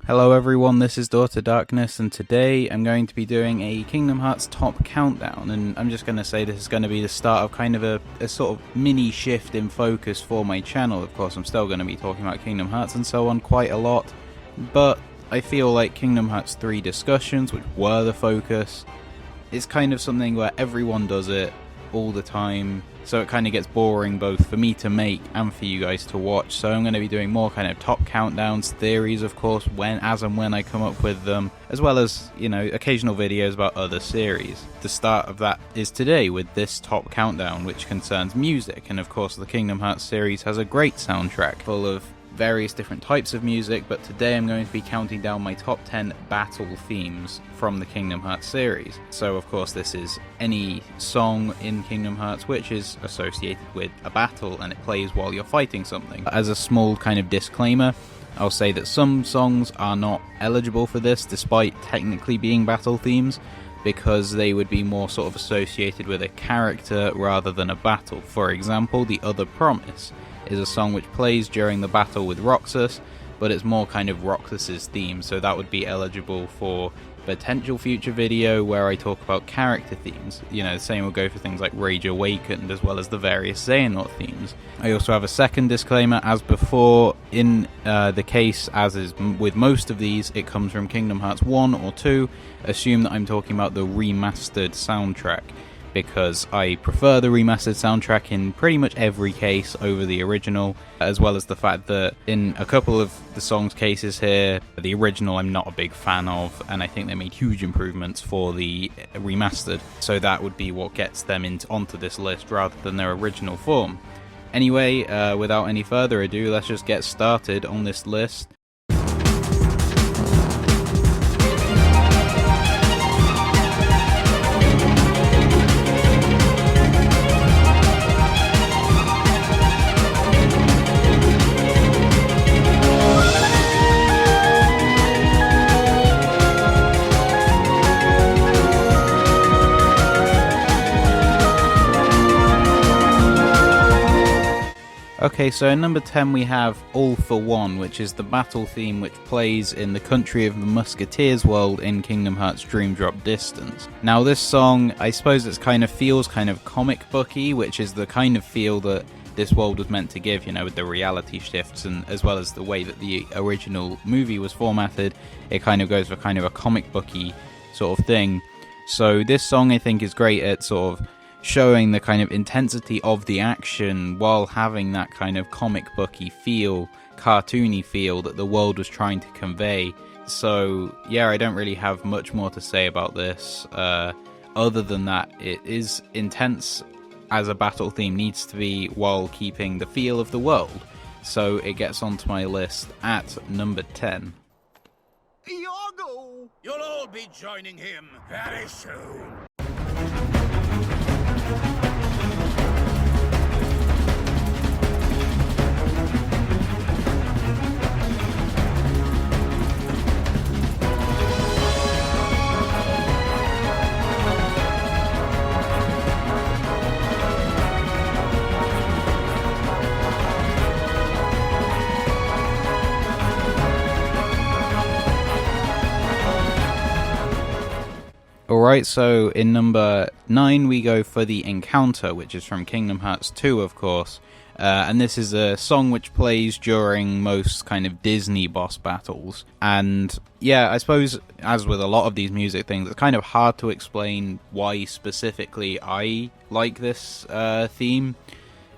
Hello everyone, this is Daughter Darkness, and today I'm going to be doing a Kingdom Hearts top countdown, and I'm just going to say this is going to be the start of kind of a sort of mini shift in focus for my channel. Of course, I'm still going to be talking about Kingdom Hearts and so on quite a lot, but I feel like Kingdom Hearts 3 discussions, which were the focus, is kind of something where everyone does it all the time, so it kind of gets boring both for me to make and for you guys to watch. So I'm going to be doing more kind of top countdowns, theories of course, as and when I come up with them, as well as, you know, occasional videos about other series. The start of that is today with this top countdown, which concerns music, and of course the Kingdom Hearts series has a great soundtrack full of various different types of music, but today I'm going to be counting down my top 10 battle themes from the Kingdom Hearts series. So of course this is any song in Kingdom Hearts which is associated with a battle and it plays while you're fighting something. As a small kind of disclaimer, I'll say that some songs are not eligible for this despite technically being battle themes, because they would be more sort of associated with a character rather than a battle. For example, The Other Promise is a song which plays during the battle with Roxas, but it's more kind of Roxas's theme, so that would be eligible for potential future video where I talk about character themes. You know, the same will go for things like Rage Awakened, as well as the various Xehanort themes. I also have a second disclaimer, as before, in the case, as is with most of these, it comes from Kingdom Hearts 1 or 2. Assume that I'm talking about the remastered soundtrack, because I prefer the remastered soundtrack in pretty much every case over the original, as well as the fact that in a couple of the songs cases here, the original I'm not a big fan of, and I think they made huge improvements for the remastered, so that would be what gets them onto this list rather than their original form. Anyway, without any further ado, let's just get started on this list. Okay, so in number 10 we have All for One, which is the battle theme which plays in the Country of the Musketeers world in Kingdom Hearts Dream Drop Distance. Now this song, I suppose it feels kind of comic booky, which is the kind of feel that this world was meant to give, you know, with the reality shifts, and as well as the way that the original movie was formatted, it kind of goes for kind of a comic booky sort of thing. So this song I think is great at sort of showing the kind of intensity of the action while having that kind of comic booky feel, cartoony feel that the world was trying to convey. So yeah, I don't really have much more to say about this, other than that it is intense as a battle theme needs to be while keeping the feel of the world. So it gets onto my list at number 10. Iago! You'll all be joining him very soon. Alright, so in number 9 we go for The Encounter, which is from Kingdom Hearts 2, of course. And this is a song which plays during most kind of Disney boss battles. And yeah, I suppose, as with a lot of these music things, it's kind of hard to explain why specifically I like this theme.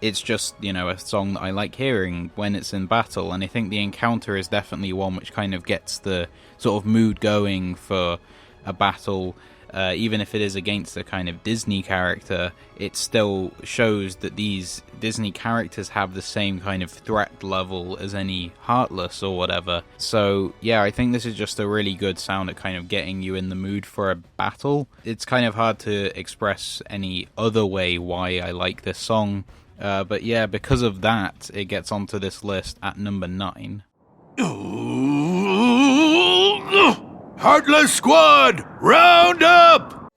It's just, you know, a song that I like hearing when it's in battle, and I think The Encounter is definitely one which kind of gets the sort of mood going for a battle. Even if it is against a kind of Disney character, it still shows that these Disney characters have the same kind of threat level as any Heartless or whatever. So yeah, I think this is just a really good sound at kind of getting you in the mood for a battle. It's kind of hard to express any other way why I like this song, but yeah, because of that, it gets onto this list at number 9. Heartless Squad, round up!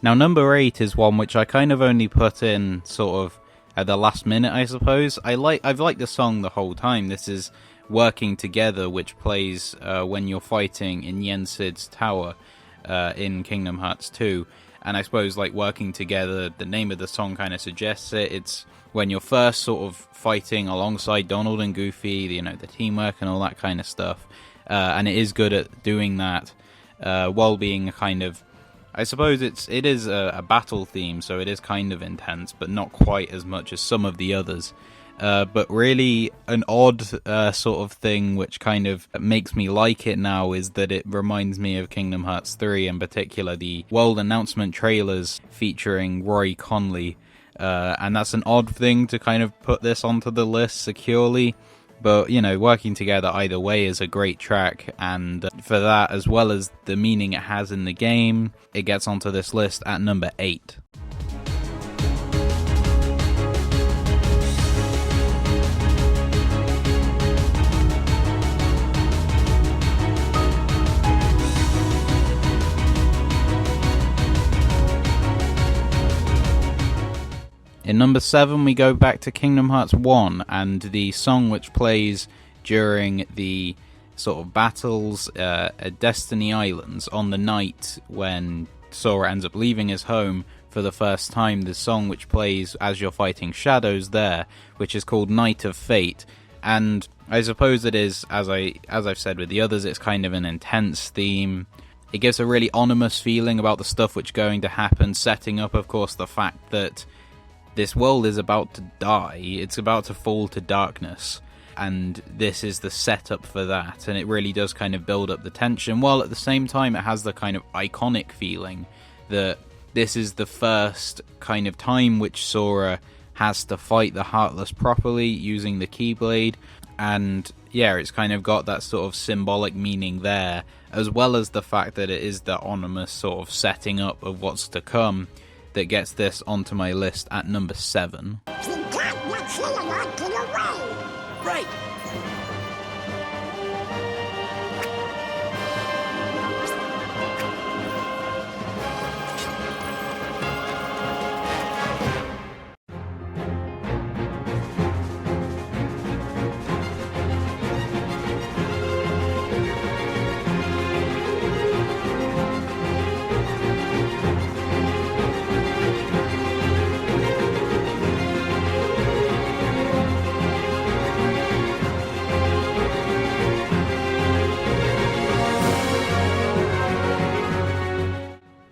Now, number 8 is one which I kind of only put in sort of at the last minute, I suppose. I've liked the song the whole time. This is Working Together, which plays when you're fighting in Yensid's tower in Kingdom Hearts 2. And I suppose, like, Working Together, the name of the song kind of suggests it. It's when you're first sort of fighting alongside Donald and Goofy, the teamwork and all that kind of stuff. And it is good at doing that while being a kind of... I suppose it is a battle theme, so it is kind of intense, but not quite as much as some of the others. But really, an odd sort of thing which kind of makes me like it now is that it reminds me of Kingdom Hearts 3, in particular the world announcement trailers featuring Roy Conley. And that's an odd thing to kind of put this onto the list securely. But, Working Together either way is a great track, and for that, as well as the meaning it has in the game, it gets onto this list at number 8. In number 7, we go back to Kingdom Hearts 1, and the song which plays during the sort of battles at Destiny Islands on the night when Sora ends up leaving his home for the first time. The song which plays as you're fighting shadows there, which is called Night of Fate. And I suppose it is, as I've said with the others, it's kind of an intense theme. It gives a really ominous feeling about the stuff which is going to happen, setting up, of course, the fact that this world is about to die, it's about to fall to darkness, and this is the setup for that, and it really does kind of build up the tension, while at the same time it has the kind of iconic feeling that this is the first kind of time which Sora has to fight the Heartless properly using the Keyblade, and yeah, it's kind of got that sort of symbolic meaning there, as well as the fact that it is the ominous sort of setting up of what's to come, that gets this onto my list at number 7. Right.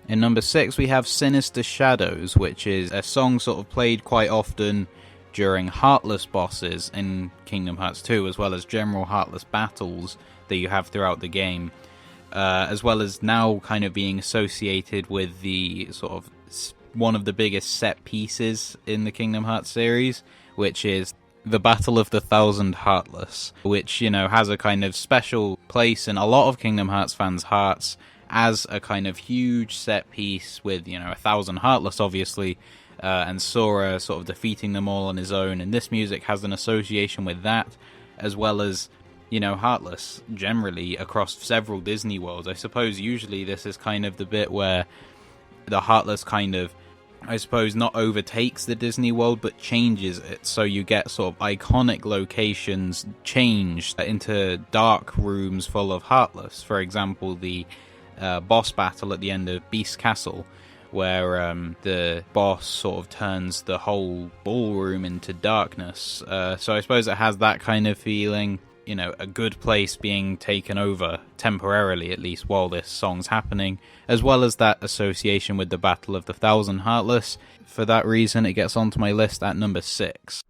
In number 6 we have Sinister Shadows, which is a song sort of played quite often during Heartless bosses in Kingdom Hearts 2, as well as general Heartless battles that you have throughout the game, as well as now kind of being associated with the sort of one of the biggest set pieces in the Kingdom Hearts series, which is the Battle of the Thousand Heartless, which, has a kind of special place in a lot of Kingdom Hearts fans' hearts, as a kind of huge set piece with, 1,000 Heartless, obviously, and Sora sort of defeating them all on his own, and this music has an association with that, as well as, Heartless generally across several Disney worlds. I suppose usually this is kind of the bit where the Heartless kind of, I suppose, not overtakes the Disney world, but changes it, so you get sort of iconic locations changed into dark rooms full of Heartless. For example, the boss battle at the end of Beast Castle, where the boss sort of turns the whole ballroom into darkness. So I suppose it has that kind of feeling, a good place being taken over, temporarily at least, while this song's happening, as well as that association with the Battle of the Thousand Heartless. For that reason, it gets onto my list at number 6.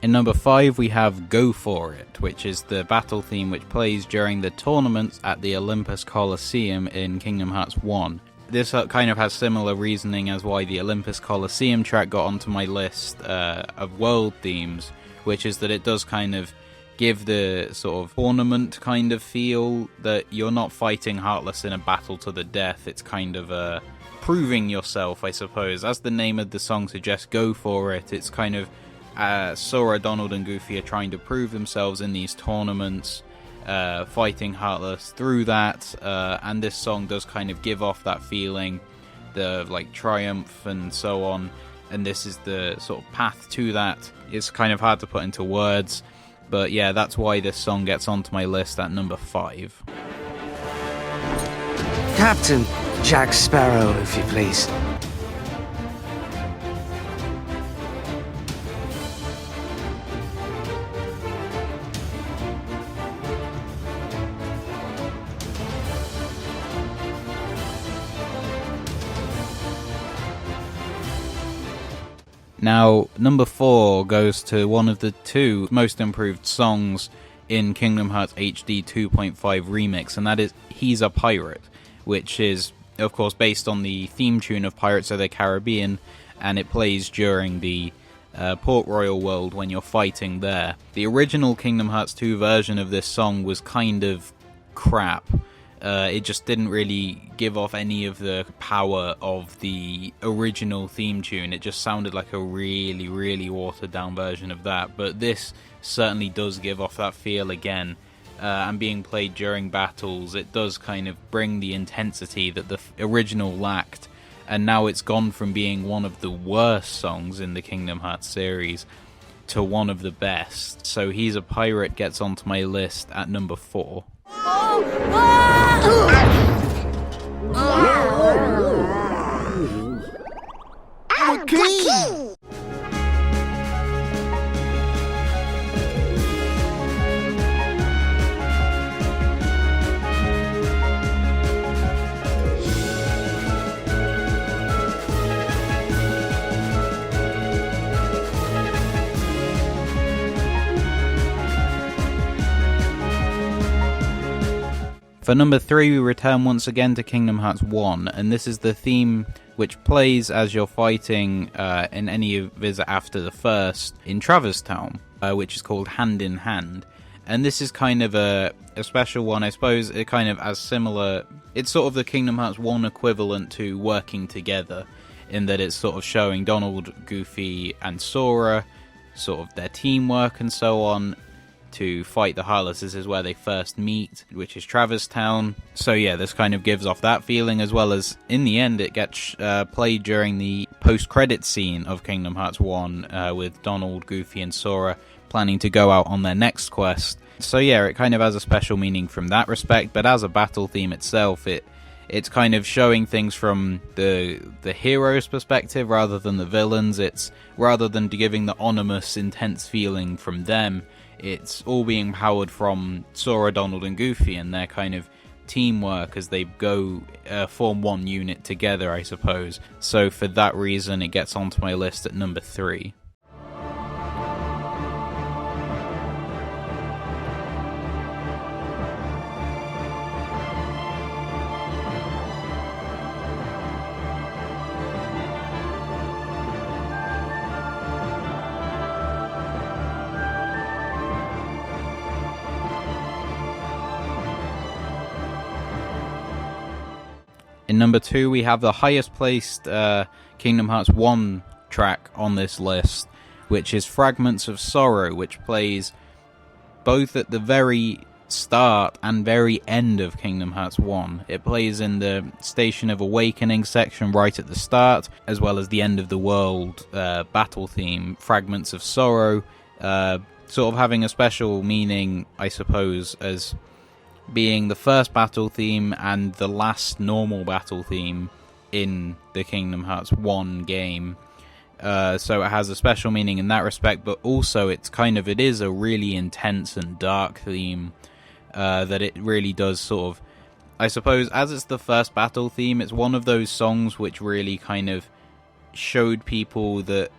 In number 5 we have Go For It, which is the battle theme which plays during the tournaments at the Olympus Coliseum in Kingdom Hearts 1. this kind of has similar reasoning as why the Olympus Coliseum track got onto my list of world themes, which is that it does kind of give the sort of tournament kind of feel, that you're not fighting Heartless in a battle to the death. It's kind of proving yourself, I suppose. As the name of the song suggests, go for it. It's kind of Sora, Donald, and Goofy are trying to prove themselves in these tournaments, fighting Heartless through that, and this song does kind of give off that feeling, the like triumph and so on, and this is the sort of path to that. It's kind of hard to put into words, but yeah, that's why this song gets onto my list at number 5. Captain Jack Sparrow, if you please. Now, number 4 goes to one of the 2 most improved songs in Kingdom Hearts HD 2.5 Remix, and that is He's a Pirate, which is, of course, based on the theme tune of Pirates of the Caribbean, and it plays during the Port Royal world when you're fighting there. The original Kingdom Hearts 2 version of this song was kind of crap. It just didn't really give off any of the power of the original theme tune. It just sounded like a really, really watered down version of that. But this certainly does give off that feel again. And being played during battles, it does kind of bring the intensity that the original lacked. And now it's gone from being one of the worst songs in the Kingdom Hearts series to one of the best. So He's a Pirate gets onto my list at number 4. For number 3, we return once again to Kingdom Hearts 1, and this is the theme which plays as you're fighting in any visit after the first in Traverse Town, which is called Hand in Hand. And this is kind of a special one, I suppose. It kind of as similar, it's sort of the Kingdom Hearts 1 equivalent to Working Together, in that it's sort of showing Donald, Goofy, and Sora, sort of their teamwork and so on, to fight the Heartless. This is where they first meet, which is Traverse Town. So yeah, this kind of gives off that feeling, as well as in the end it gets played during the post-credit scene of Kingdom Hearts 1 with Donald, Goofy, and Sora planning to go out on their next quest. So yeah, it kind of has a special meaning from that respect, but as a battle theme itself, it's kind of showing things from the hero's perspective rather than the villains. It's rather than giving the ominous, intense feeling from them, it's all being powered from Sora, Donald, and Goofy and their kind of teamwork as they go form one unit together, I suppose. So for that reason, it gets onto my list at number 3. In number 2, we have the highest placed Kingdom Hearts 1 track on this list, which is Fragments of Sorrow, which plays both at the very start and very end of Kingdom Hearts 1. It plays in the Station of Awakening section right at the start, as well as the end of the world battle theme, Fragments of Sorrow, sort of having a special meaning, I suppose, as being the first battle theme and the last normal battle theme in the Kingdom Hearts 1 game. So it has a special meaning in that respect, but also it is a really intense and dark theme that it really does sort of, I suppose, as it's the first battle theme, it's one of those songs which really kind of showed people that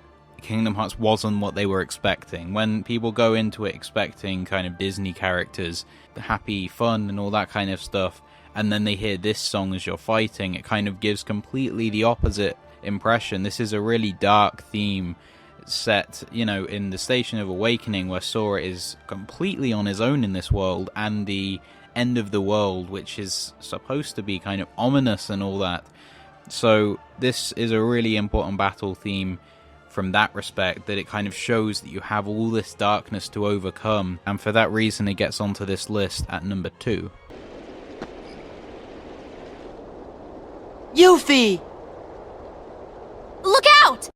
Kingdom Hearts wasn't what they were expecting. When people go into it expecting kind of Disney characters, happy, fun, and all that kind of stuff, and then they hear this song as you're fighting, it kind of gives completely the opposite impression. This is a really dark theme set, you know, in the Station of Awakening, where Sora is completely on his own in this world, and the end of the world, which is supposed to be kind of ominous and all that. So this is a really important battle theme from that respect, that it kind of shows that you have all this darkness to overcome, and for that reason it gets onto this list at number 2. Yuffie! Look out!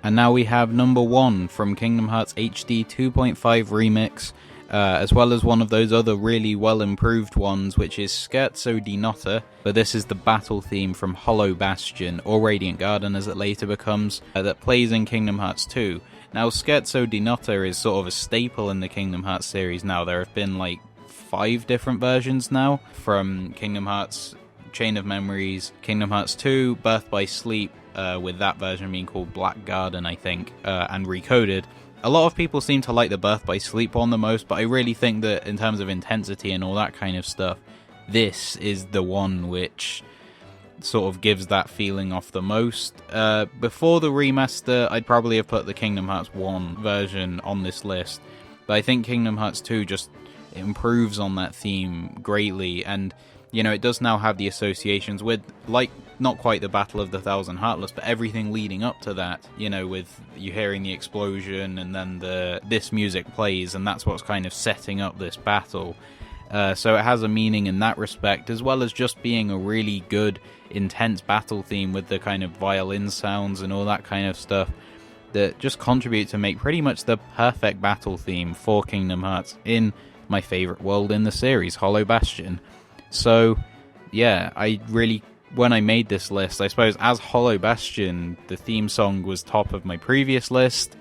And now we have number 1 from Kingdom Hearts HD 2.5 Remix, as well as one of those other really well improved ones, which is Scherzo di Notte, but this is the battle theme from Hollow Bastion, or Radiant Garden as it later becomes, that plays in Kingdom Hearts 2. Now Scherzo di Notte is sort of a staple in the Kingdom Hearts series now. There have been like 5 different versions now, from Kingdom Hearts Chain of Memories, Kingdom Hearts 2, Birth by Sleep, with that version being called Black Garden, I think, and Recoded. A lot of people seem to like the Birth by Sleep one the most, but I really think that in terms of intensity and all that kind of stuff, this is the one which sort of gives that feeling off the most. Before the remaster, I'd probably have put the Kingdom Hearts 1 version on this list, but I think Kingdom Hearts 2 just improves on that theme greatly, and you know, it does now have the associations with, like, not quite the Battle of the Thousand Heartless, but everything leading up to that, you know, with you hearing the explosion and then this music plays, and that's what's kind of setting up this battle. So it has a meaning in that respect, as well as just being a really good, intense battle theme with the kind of violin sounds and all that kind of stuff that just contribute to make pretty much the perfect battle theme for Kingdom Hearts in my favourite world in the series, Hollow Bastion. So, yeah, when I made this list, I suppose as Hollow Bastion, the theme song was top of my previous list.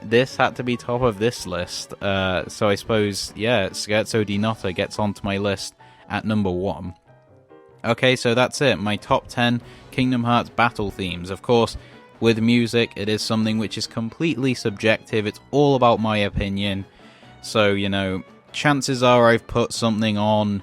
This had to be top of this list. So I suppose, yeah, Scherzo di Notte gets onto my list at number 1. Okay, so that's it. My top 10 Kingdom Hearts battle themes. Of course, with music, it is something which is completely subjective. It's all about my opinion. So, you know, chances are I've put something on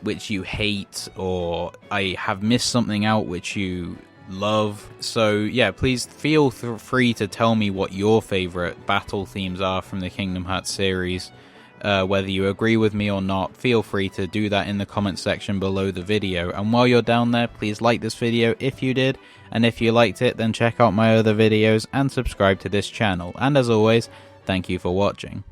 which you hate, or I have missed something out which you love. So yeah, please feel free to tell me what your favourite battle themes are from the Kingdom Hearts series. Whether you agree with me or not, feel free to do that in the comment section below the video. And while you're down there, please like this video if you did, and if you liked it, then check out my other videos and subscribe to this channel. And as always, thank you for watching.